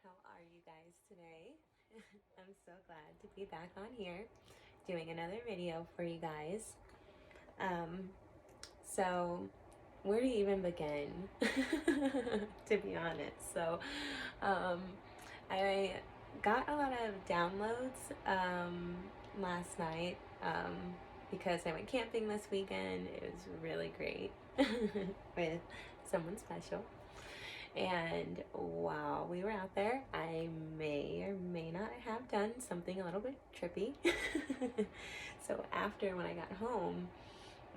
How are you guys today? I'm so glad to be back on here doing another video for you guys. So where to even begin? To be honest. I got a lot of downloads last night because I went camping this weekend. It was really great with someone special. And while we were out there, I may or may not have done something a little bit trippy. So after, when I got home,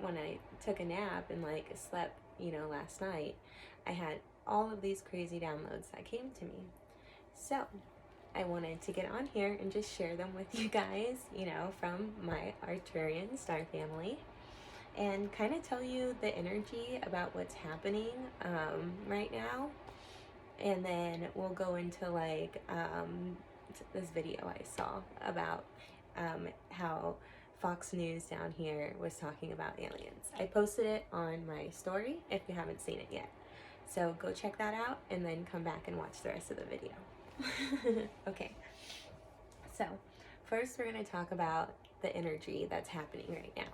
when I took a nap and like slept, last night, I had all of these crazy downloads that came to me. So I wanted to get on here and just share them with you guys, from my Arcturian Star Family, and kind of tell you the energy about what's happening right now. And then we'll go into like this video I saw about how Fox News down here was talking about aliens. I posted it on my story if you haven't seen it yet. So go check that out and then come back and watch the rest of the video. Okay, so first we're going to talk about the energy that's happening right now,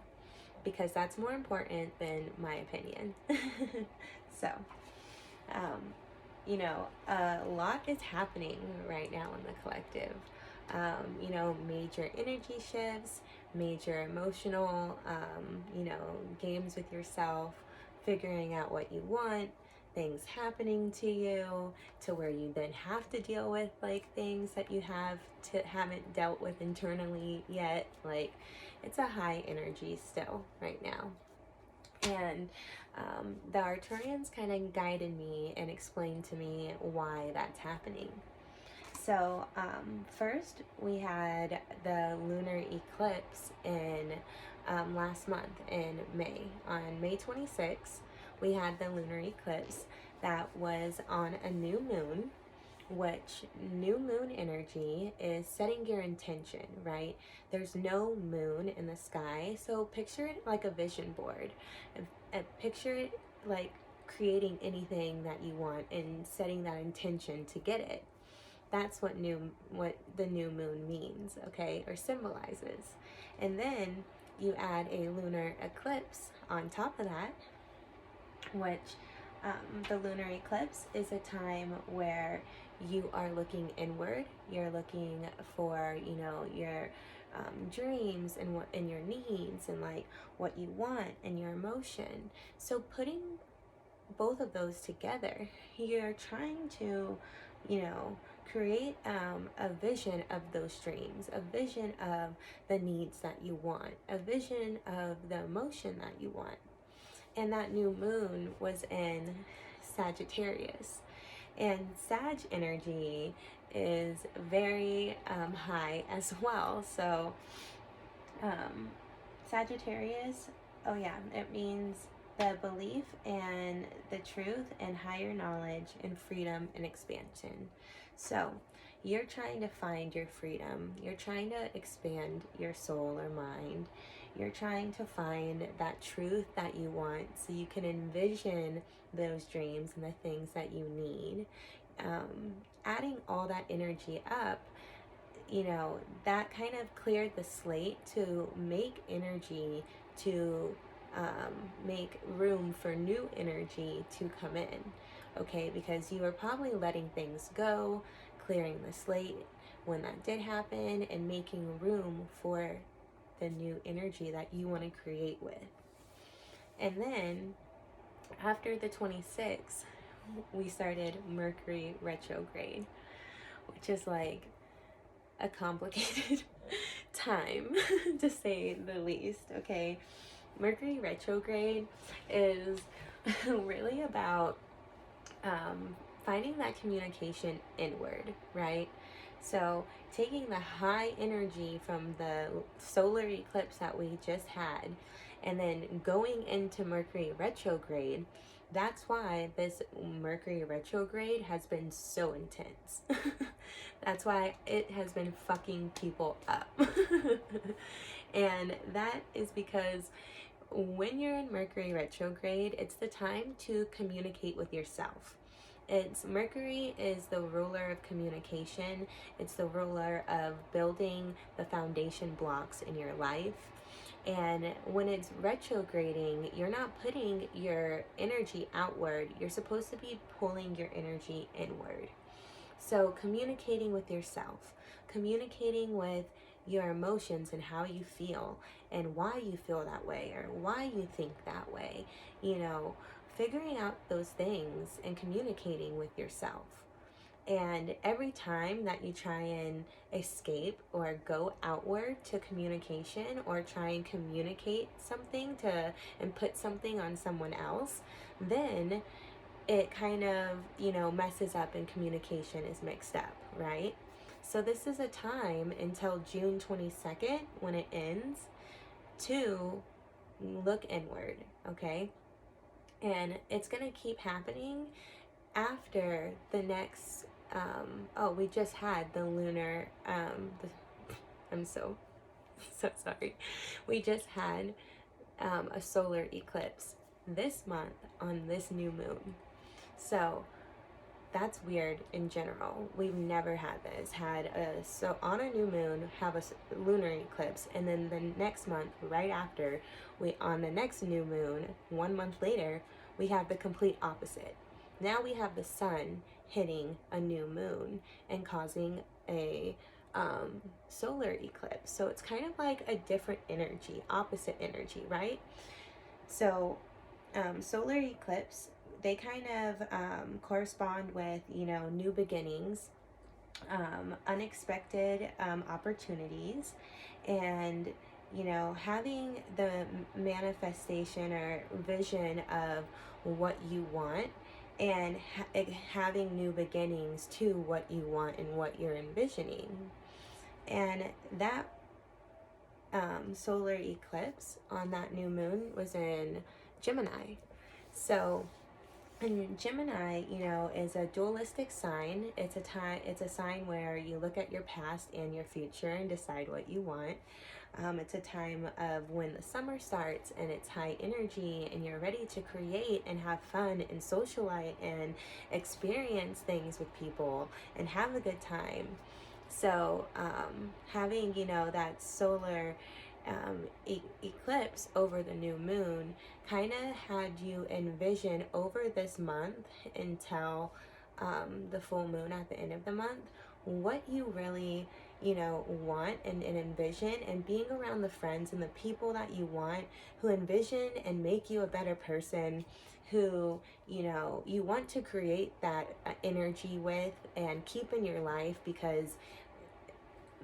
because that's more important than my opinion. So, a lot is happening right now in the collective. Major energy shifts, major emotional, games with yourself, figuring out what you want, things happening to you to where you then have to deal with like things that you haven't dealt with internally yet. Like, it's a high energy still right now. And the Arcturians kind of guided me and explained to me why that's happening. So first we had the lunar eclipse in last month in May. On May 26th, we had the lunar eclipse that was on a new moon, which new moon energy is setting your intention, right? There's no moon in the sky, so picture it like a vision board. Picture it like creating anything that you want and setting that intention to get it. That's what the new moon means, okay, or symbolizes. And then you add a lunar eclipse on top of that, which the lunar eclipse is a time where you are looking inward. You're looking for, your dreams and your needs and like what you want and your emotion. So putting both of those together, you're trying to, create a vision of those dreams, a vision of the needs that you want, a vision of the emotion that you want. And that new moon was in Sagittarius. And Sag energy is very high as well. So Sagittarius, oh yeah, it means the belief and the truth and higher knowledge and freedom and expansion. So you're trying to find your freedom. You're trying to expand your soul or mind. You're trying to find that truth that you want so you can envision those dreams and the things that you need. Adding all that energy up, that kind of cleared the slate to make energy to make room for new energy to come in, okay? Because you were probably letting things go, clearing the slate when that did happen, and making room for the new energy that you want to create with. And then after the 26th, we started Mercury Retrograde, which is like a complicated time to say the least, okay? Mercury Retrograde is really about finding that communication inward, right? So taking the high energy from the solar eclipse that we just had and then going into Mercury Retrograde. That's why this Mercury Retrograde has been so intense. That's why it has been fucking people up. And that is because when you're in Mercury Retrograde, it's the time to communicate with yourself. It's Mercury is the ruler of communication. It's the ruler of building the foundation blocks in your life. And when it's retrograding, you're not putting your energy outward. You're supposed to be pulling your energy inward. So communicating with yourself, communicating with your emotions and how you feel and why you feel that way or why you think that way, you know, figuring out those things and communicating with yourself. And every time that you try and escape or go outward to communication or try and communicate something to and put something on someone else, then it kind of, messes up and communication is mixed up, right? So this is a time until June 22nd when it ends to look inward, okay? And it's going to keep happening after the next, we just had the lunar, I'm so sorry. We just had a solar eclipse this month on this new moon. So that's weird in general. We've never had this. So on a new moon, have a lunar eclipse, and then the next month, right after, on the next new moon, 1 month later, we have the complete opposite. Now we have the sun hitting a new moon and causing a solar eclipse. So it's kind of like a different energy, opposite energy, right? So solar eclipse, they kind of correspond with, new beginnings, unexpected opportunities, and, having the manifestation or vision of what you want and having new beginnings to what you want and what you're envisioning. And that solar eclipse on that new moon was in Gemini. So, and Gemini, is a dualistic sign. It's a sign where you look at your past and your future and decide what you want. It's a time of when the summer starts and it's high energy and you're ready to create and have fun and socialize and experience things with people and have a good time. So having, that solar eclipse over the new moon kind of had you envision over this month until the full moon at the end of the month what you really want and envision, and being around the friends and the people that you want who envision and make you a better person, who you want to create that energy with and keep in your life, because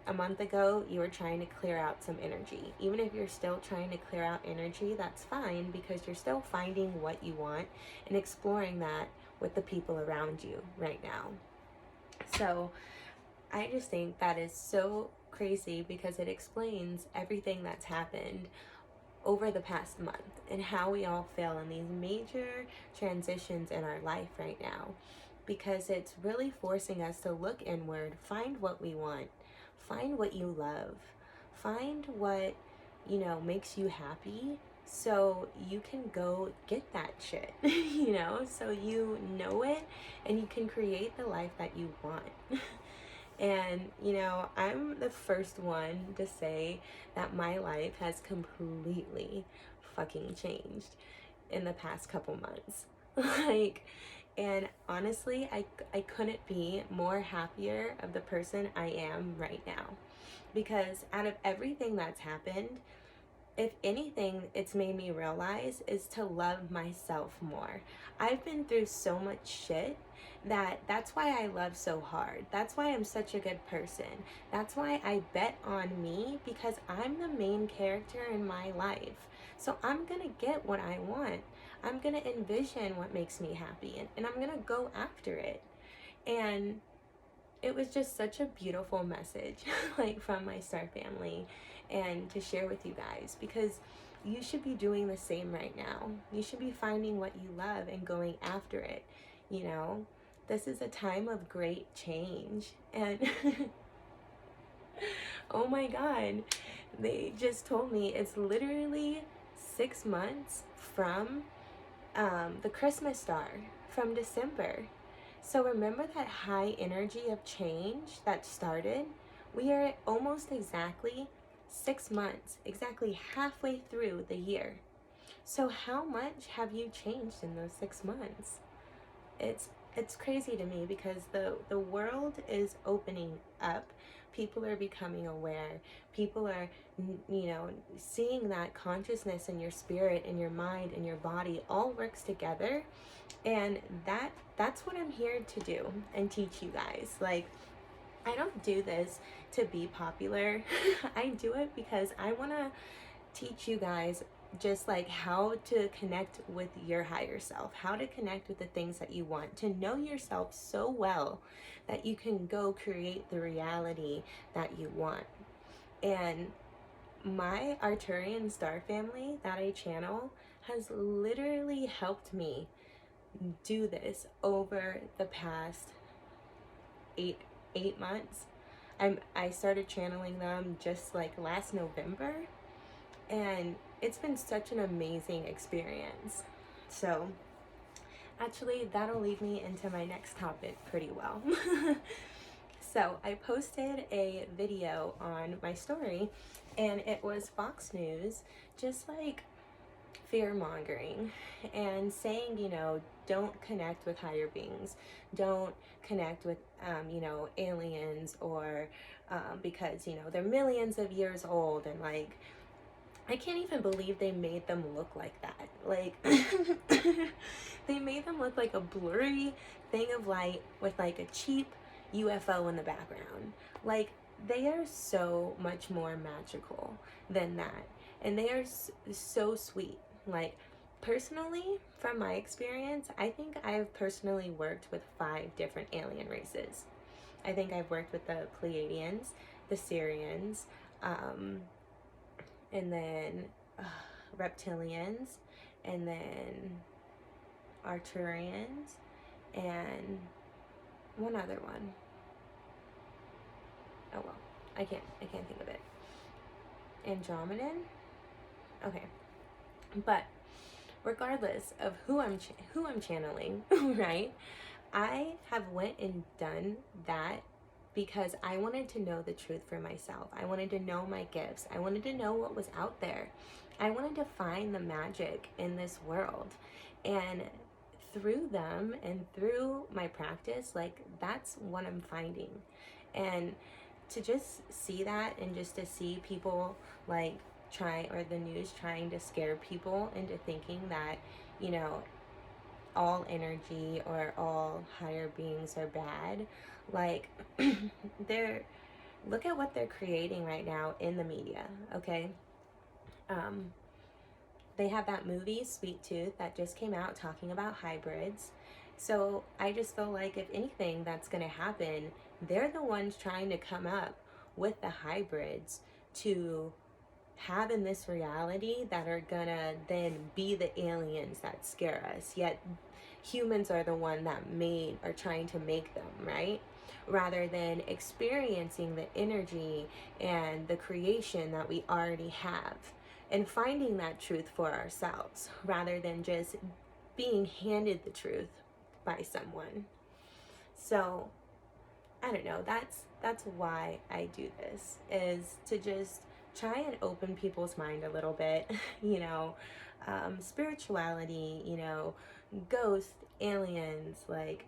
a month ago you were trying to clear out some energy. Even if you're still trying to clear out energy, that's fine, because you're still finding what you want and exploring that with the people around you right now. So I just think that is so crazy, because it explains everything that's happened over the past month and how we all feel in these major transitions in our life right now, because it's really forcing us to look inward, find what we want, find what you love, find what makes you happy, so you can go get that shit so you know it and you can create the life that you want. And I'm the first one to say that my life has completely fucking changed in the past couple months. And honestly, I couldn't be more happier of the person I am right now, because out of everything that's happened, if anything, it's made me realize is to love myself more. I've been through so much shit that's why I love so hard. That's why I'm such a good person. That's why I bet on me, because I'm the main character in my life. So I'm gonna get what I want. I'm gonna envision what makes me happy, and I'm gonna go after it. And it was just such a beautiful message from my star family, and to share with you guys, because you should be doing the same right now. You should be finding what you love and going after it. This is a time of great change. And oh my god, they just told me it's literally 6 months from the Christmas star, from December. So remember that high energy of change that started? We are almost exactly 6 months, exactly halfway through the year. So how much have you changed in those 6 months? It's crazy to me because the world is opening up. People are becoming aware. People are, seeing that consciousness in your spirit, in your mind, in your body all works together. And that's what I'm here to do and teach you guys. Like, I don't do this to be popular. I do it because I want to teach you guys just like how to connect with your higher self, how to connect with the things that you want, to know yourself so well that you can go create the reality that you want. And my Arcturian Star Family that I channel has literally helped me do this over the past eight months. I started channeling them just like last November, and it's been such an amazing experience. So actually that'll lead me into my next topic pretty well. So I posted a video on my story, and it was Fox News just like fear mongering and saying, don't connect with higher beings, don't connect with aliens, or because they're millions of years old, and like I can't even believe they made them look like that. Like, they made them look like a blurry thing of light with like a cheap UFO in the background. Like, they are so much more magical than that. And they are so sweet. Like, personally, from my experience, I think I've personally worked with 5 different alien races. I think I've worked with the Pleiadians, the Syrians, and then reptilians, and then Arcturians, and one other one. Oh well, I can't think of it. Andromedan? Okay. But regardless of who I'm channeling, right? I have went and done that because I wanted to know the truth for myself. I wanted to know my gifts. I wanted to know what was out there. I wanted to find the magic in this world. And through them and through my practice, like, that's what I'm finding. And to just see that, and just to see people like the news trying to scare people into thinking that, all energy or all higher beings are bad. Like, look at what they're creating right now in the media, okay? They have that movie Sweet Tooth that just came out talking about hybrids. So I just feel like, if anything that's going to happen, they're the ones trying to come up with the hybrids to have in this reality that are gonna then be the aliens that scare us. Yet humans are the one that are trying to make them, right? Rather than experiencing the energy and the creation that we already have, and finding that truth for ourselves, rather than just being handed the truth by someone. So I don't know, that's why I do this, is to just try and open people's mind a little bit. Spirituality, ghosts, aliens, like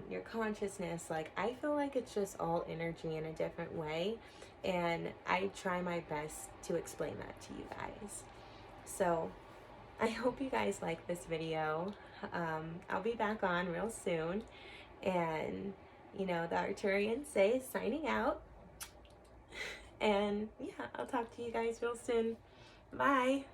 your consciousness. Like, I feel like it's just all energy in a different way, and I try my best to explain that to you guys. So I hope you guys like this video. I'll be back on real soon, and the Arcturian say signing out. And yeah, I'll talk to you guys real soon. Bye.